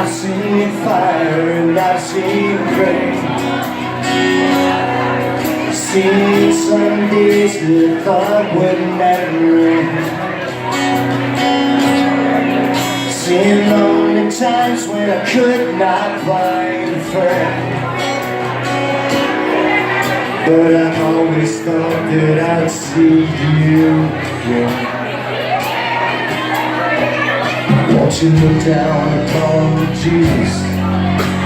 I've seen fire and I've seen rain, seen some days that I thought would never rain, seen lonely times when I could not find a friend. But I always thought that I'd see you again. Won't you look down upon Jesus?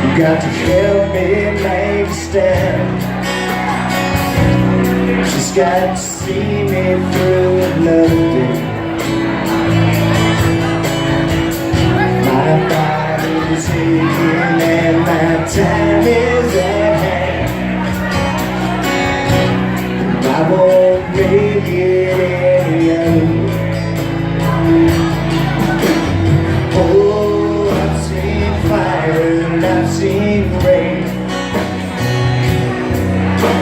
You got to help me make a stand. She's got to see me through another day. My body is aching and my time is at hand. I won't make it any other way. Oh, I've seen fire and I've seen rain,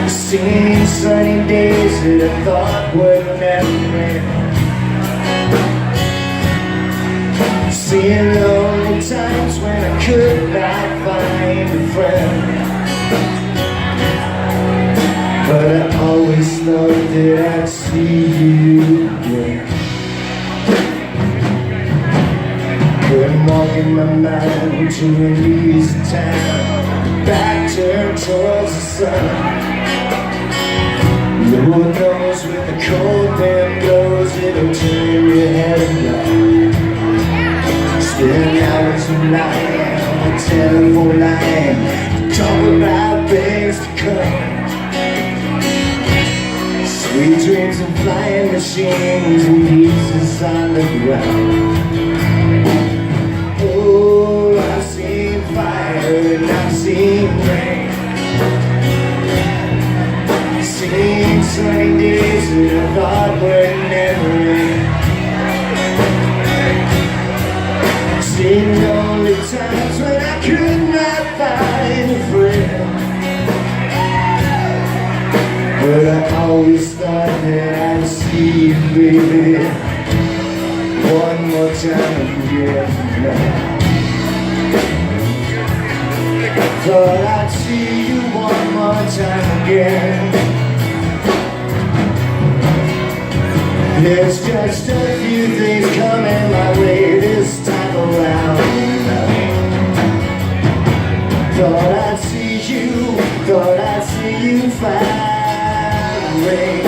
seen sunny days that I thought would never rain, seen lonely times when I could not find a friend. But I always thought that I'd see you again. Couldn't walk in my mind to an easy town, back turned towards the sun. Lord knows with the cold wind blows, it'll turn your head around. Spend hours of lying on the telephone line, talk about things to come. Sweet dreams and flying machines and pieces on the ground. Oh, I've seen fire and I've seen rain, seen sunny days that I thought would never rain, seen lonely times when I could not find a friend. But I always thought that I'd see you, baby, one more time again. Thought I'd see you one more time again. There's just a few things coming my way this time around. Thought I'd see you, thought I'd see you fire rain.